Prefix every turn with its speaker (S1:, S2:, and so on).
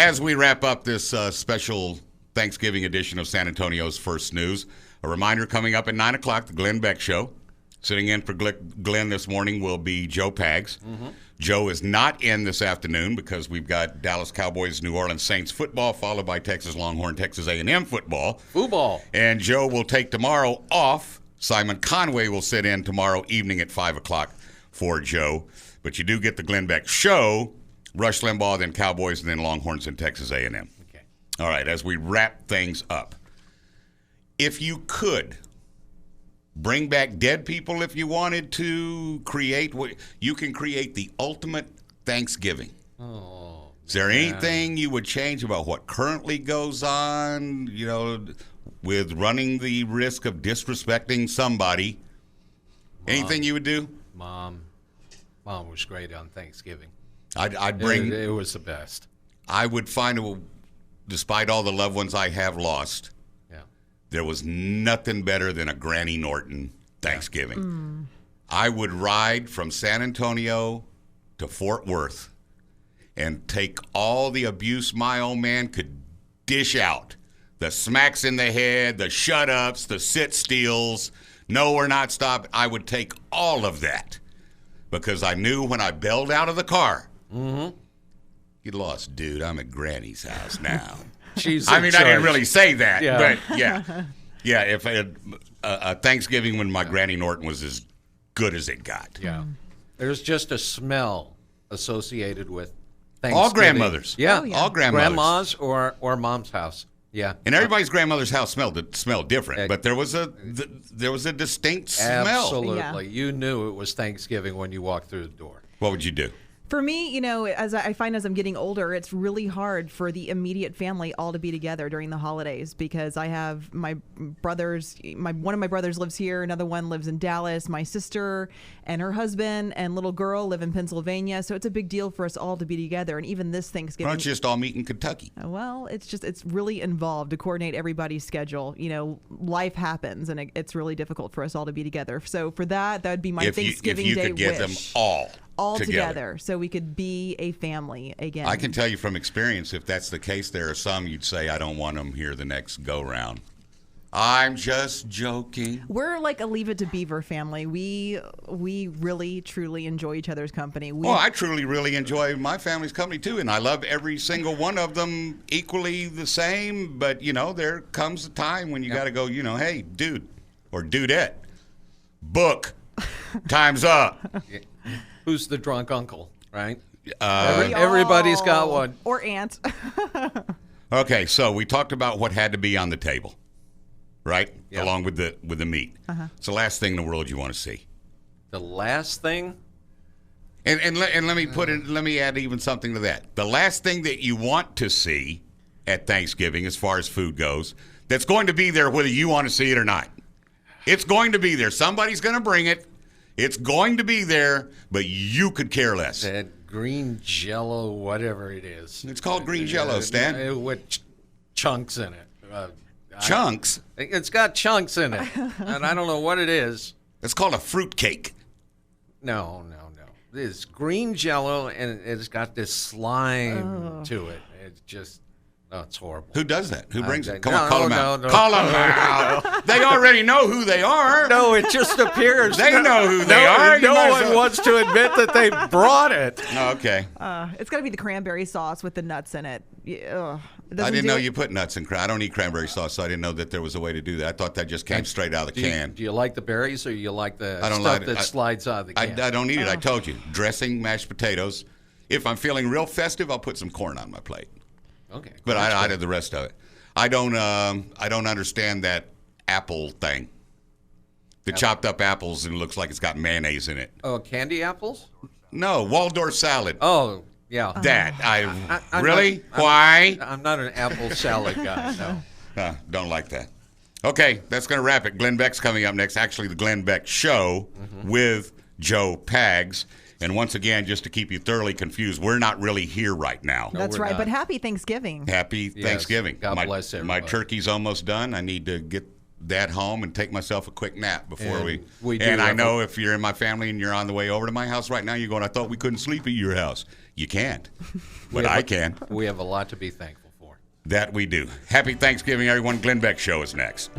S1: As we wrap up this special Thanksgiving edition of San Antonio's First News, a reminder coming up at 9 o'clock, the Glenn Beck Show. Sitting in for Glenn this morning will be Joe Pags. Mm-hmm. Joe is not in this afternoon because we've got Dallas Cowboys, New Orleans Saints football, followed by Texas Longhorn, Texas A&M football.
S2: Football.
S1: And Joe will take tomorrow off. Simon Conway will sit in tomorrow evening at 5 o'clock for Joe. But you do get the Glenn Beck Show, Rush Limbaugh, then Cowboys, and then Longhorns and Texas A&M.
S2: Okay.
S1: All right, as we wrap things up, if you could bring back dead people if you wanted to, you can create the ultimate Thanksgiving.
S2: Oh,
S1: is there anything you would change about what currently goes on, with running the risk of disrespecting somebody? Anything you would do?
S2: Mom was great on Thanksgiving.
S1: I'd bring...
S2: It was the best.
S1: I would find, despite all the loved ones I have lost, there was nothing better than a Granny Norton Thanksgiving. Mm. I would ride from San Antonio to Fort Worth and take all the abuse my old man could dish out. The smacks in the head, the shut-ups, the sit-steals, no, we're not stopping. I would take all of that because I knew when I bailed out of the car, you lost, dude, I'm at Granny's house now. I didn't really say that, but yeah, if I had a Thanksgiving when my Granny Norton was as good as it got.
S2: Yeah. There's just a smell associated with Thanksgiving.
S1: All grandmothers.
S2: Yeah.
S1: All grandmothers.
S2: Grandma's or mom's house. Yeah.
S1: And everybody's grandmother's house smelled different, but there was a distinct smell.
S2: Absolutely.
S3: Yeah.
S2: You knew it was Thanksgiving when you walked through the door.
S1: What would you do?
S3: For me, as I find as I'm getting older, it's really hard for the immediate family all to be together during the holidays because I have my brothers. One of my brothers lives here. Another one lives in Dallas. My sister and her husband and little girl live in Pennsylvania. So it's a big deal for us all to be together. And even this Thanksgiving.
S1: Why don't you just all meet in Kentucky?
S3: Well, it's really involved to coordinate everybody's schedule. Life happens and it's really difficult for us all to be together. So for that would be my Thanksgiving
S1: Day wish. If you could get them all
S3: together so we could be a family again.
S1: I can tell you from experience, if that's the case, there are some you'd say, I don't want them here the next go-round. I'm just joking.
S3: We're like a Leave It to Beaver family. We really, truly enjoy each other's company.
S1: I truly, really enjoy my family's company, too, and I love every single one of them equally the same, but, there comes a time when you got to go, hey, dude, or dudette, book, time's up.
S2: Who's the drunk uncle, right? Everybody's got one.
S3: Or aunt.
S1: Okay, so we talked about what had to be on the table, right?
S2: Yep.
S1: Along with the meat. Uh-huh. It's the last thing in the world you want to see.
S2: The last thing?
S1: And let me add even something to that. The last thing that you want to see at Thanksgiving, as far as food goes, that's going to be there whether you want to see it or not. It's going to be there. Somebody's going to bring it. It's going to be there, but you could care less.
S2: That green Jello, whatever it is.
S1: It's called green Jello, Stan.
S2: With chunks in it.
S1: Chunks?
S2: It's got chunks in it, and I don't know what it is.
S1: It's called a fruit cake.
S2: No. It's green Jello, and it's got this slime to it. It's just... Oh, it's horrible.
S1: Who does that? Who brings it? Call them out.
S2: No.
S1: Call them out. They already know who they are.
S2: No, it just appears.
S1: They know who they are.
S2: No one wants to admit that they brought it.
S1: Oh, okay.
S3: It's got to be the cranberry sauce with the nuts in it.
S1: I didn't know you put nuts in cranberry. I don't eat cranberry sauce, so I didn't know that there was a way to do that. I thought that just came straight out of the can.
S2: Do you like the berries or you like the stuff that slides out of the can?
S1: I don't eat it. I told you. Dressing, mashed potatoes. If I'm feeling real festive, I'll put some corn on my plate.
S2: Okay,
S1: but I did the rest of it. I don't understand that apple thing. The chopped up apples and it looks like it's got mayonnaise in it.
S2: Oh, candy apples?
S1: No, Waldorf salad.
S2: Oh, yeah.
S1: That Why?
S2: I'm not an apple salad guy. No.
S1: Don't like that. Okay, that's going to wrap it. Glenn Beck's coming up next. Actually, the Glenn Beck Show with Joe Pags. And once again, just to keep you thoroughly confused, we're not really here right now.
S3: No, that's right, but happy Thanksgiving.
S1: Happy Thanksgiving.
S2: God bless everybody.
S1: My turkey's almost done. I need to get that home and take myself a quick nap before
S2: And
S1: we
S2: do
S1: and I
S2: have
S1: know if you're in my family and you're on the way over to my house right now, you're going, I thought we couldn't sleep at your house. You can't, but I can.
S2: We have a lot to be thankful for.
S1: That we do. Happy Thanksgiving, everyone. Glenn Beck Show is next.